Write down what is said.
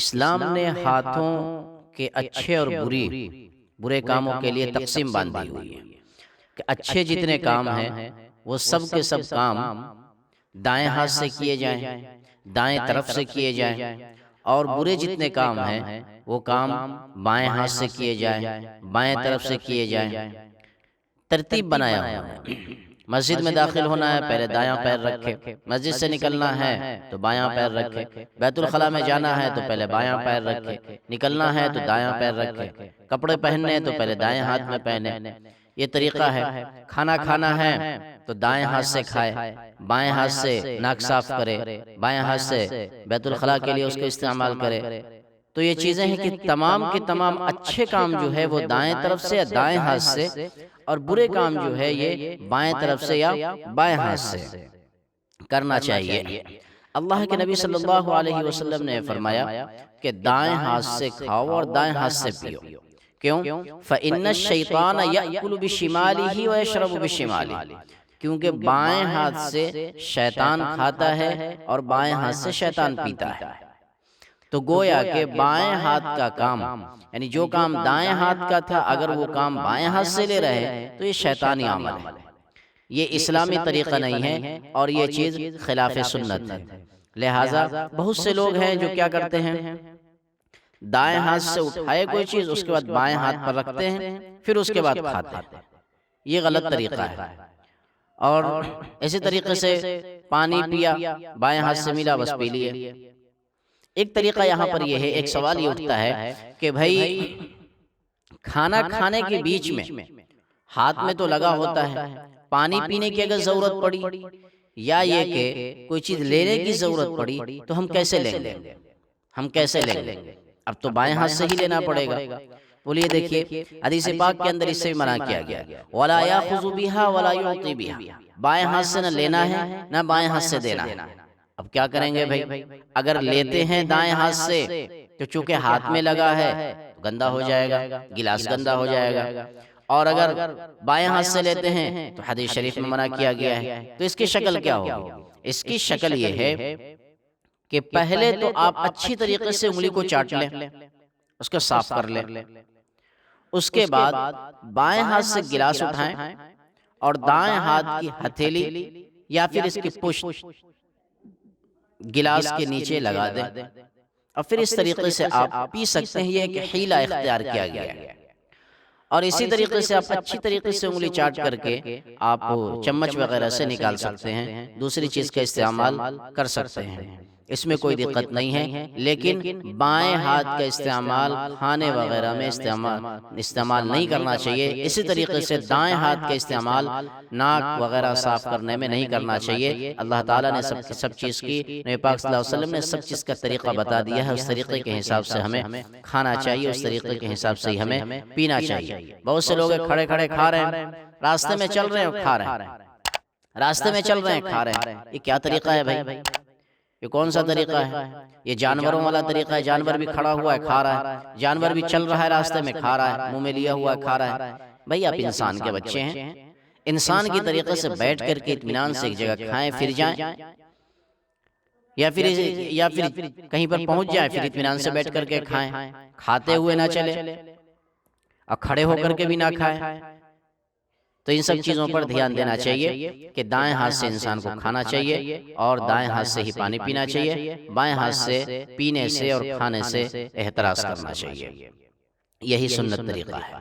اسلام نے ہاتھوں کے اچھے اور برے کاموں کے لیے تقسیم باندھی ہوئی ہے کہ اچھے جتنے کام ہیں وہ سب کے سب کام دائیں ہاتھ سے کیے جائیں، دائیں طرف سے کیے جائیں، اور برے جتنے کام ہیں وہ کام بائیں ہاتھ سے کیے جائیں، بائیں طرف سے کیے جائیں۔ ترتیب بنایا ہوا ہے۔ مسجد میں داخل ہونا ہے پہلے دایاں پیر رکھے، مسجد سے نکلنا ہے تو بایاں پیر رکھے، بیت الخلاء میں جانا ہے تو پہلے بایاں پیر رکھے، نکلنا ہے تو دایاں پیر رکھے، کپڑے پہننے ہیں تو پہلے دائیں ہاتھ میں پہنے، یہ طریقہ ہے۔ کھانا کھانا ہے تو دائیں ہاتھ سے کھائے، بائیں ہاتھ سے ناک صاف کرے، بائیں ہاتھ سے بیت الخلاء کے لیے اس کو استعمال کرے۔ تو یہ چیزیں ہیں کہ تمام کے تمام اچھے کام جو ہے وہ دائیں طرف سے یا دائیں ہاتھ سے، اور برے کام جو ہے یہ بائیں طرف سے یا بائیں ہاتھ سے کرنا چاہیے۔ اللہ کے نبی صلی اللہ علیہ وسلم نے فرمایا کہ دائیں ہاتھ سے کھاؤ اور دائیں ہاتھ سے پیو۔ کیوں؟ فَإِنَّ الشَّيْطَانَ يَأْكُلُ بِشِمَالِهِ وَيَشْرَبُ بِشِمَالِهِ، کیونکہ بائیں ہاتھ سے شیطان کھاتا ہے اور بائیں ہاتھ سے شیطان پیتا ہے۔ تو گویا کہ بائیں ہاتھ کا کام، یعنی جو کام دائیں ہاتھ کا تھا اگر وہ کام بائیں ہاتھ سے لے رہے تو یہ شیطانی عمل ہے، یہ اسلامی طریقہ نہیں ہے اور یہ چیز خلاف سنت ہے۔ لہٰذا بہت سے لوگ ہیں جو کیا کرتے ہیں، دائیں ہاتھ سے اٹھائے کوئی چیز اس کے بعد بائیں ہاتھ پر رکھتے ہیں پھر اس کے بعد کھاتے ہیں، یہ غلط طریقہ ہے۔ اور اسی طریقے سے پانی پیا، بائیں ہاتھ سے ملا بس پی لیے۔ ایک طریقہ یہاں پر یہ ہے، ایک سوال یہ اٹھتا ہے کہ بھائی کھانا کھانے کے بیچ میں ہاتھ میں تو لگا ہوتا ہے، پانی پینے کی اگر ضرورت پڑی یا یہ کہ کوئی چیز لینے کی ضرورت پڑی تو ہم کیسے لیں گے؟ ہم کیسے لیں گے؟ اب تو بائیں ہاتھ سے ہی لینا پڑے گا۔ بولیے دیکھیے حدیث پاک کے اندر اس سے منع کیا گیا، وَلَا يَأْخُذُ بِهَا وَلَا يُعْطِي بِهَا، بائیں ہاتھ سے نہ لینا ہے نہ بائیں ہاتھ سے دینا ہے۔ اب کیا کریں گے بھائی؟ اگر لیتے ہیں دائیں ہاتھ سے تو چونکہ ہاتھ میں لگا ہے تو گندا ہو جائے گا، گلاس گندا ہو جائے گا، اور اگر بائیں ہاتھ سے لیتے ہیں تو حدیث شریف میں منع کیا گیا ہے۔ تو اس کی شکل کیا ہوگی؟ اس کی شکل یہ ہے کہ پہلے تو آپ اچھی طریقے سے انگلی کو چاٹ لیں، اس کو صاف کر لیں، اس کے بعد بائیں ہاتھ سے گلاس اٹھائیں اور دائیں ہاتھ کی ہتھیلی یا پھر اس کی پشت گلاس کے نیچے لگا دیں، اور پھر اس طریقے سے آپ پی سکتے ہیں۔ یہ ایک حیلہ اختیار کیا گیا ہے، اور اسی طریقے سے آپ اچھی طریقے سے انگلی چاٹ کر کے آپ چمچ وغیرہ سے نکال سکتے ہیں، دوسری چیز کا استعمال کر سکتے ہیں، اس میں کوئی دقت نہیں ہے۔ لیکن بائیں ہاتھ کا استعمال کھانے وغیرہ میں استعمال نہیں کرنا چاہیے۔ اسی طریقے سے دائیں ہاتھ کا استعمال ناک وغیرہ صاف کرنے میں نہیں کرنا چاہیے۔ اللہ تعالیٰ نے سب چیز کی، نبی پاک صلی اللہ علیہ وسلم نے سب چیز کا طریقہ بتا دیا ہے، اس طریقے کے حساب سے ہمیں کھانا چاہیے، اس طریقے کے حساب سے ہی ہمیں پینا چاہیے۔ بہت سے لوگ کھڑے کھڑے کھا رہے ہیں، راستے میں چل رہے ہیں اور کھا رہے ہیں، راستے میں چل رہے ہیں کھا رہے ہیں، یہ کیا طریقہ ہے بھائی؟ یہ کون سا طریقہ ہے؟ یہ جانوروں والا طریقہ ہے، جانور بھی کھڑا ہوا ہے کھا رہا ہے، جانور بھی چل رہا ہے راستے میں کھا رہا ہے، منہ میں لیا ہوا کھا رہا ہے۔ بھائی آپ انسان کے بچے ہیں، انسان کی طریقے سے بیٹھ کر کے اطمینان سے ایک جگہ کھائیں پھر جائیں، یا پھر کہیں پر پہنچ جائیں پھر اطمینان سے بیٹھ کر کے کھائیں، کھاتے ہوئے نہ چلے اور کھڑے ہو کر کے بھی نہ کھائیں۔ تو ان سب چیزوں پر دھیان دینا چاہیے کہ دائیں ہاتھ سے انسان کو کھانا چاہیے اور دائیں ہاتھ سے ہی پانی پینا چاہیے، بائیں ہاتھ سے پینے سے اور کھانے سے احتراز کرنا چاہیے، یہی سنت طریقہ ہے۔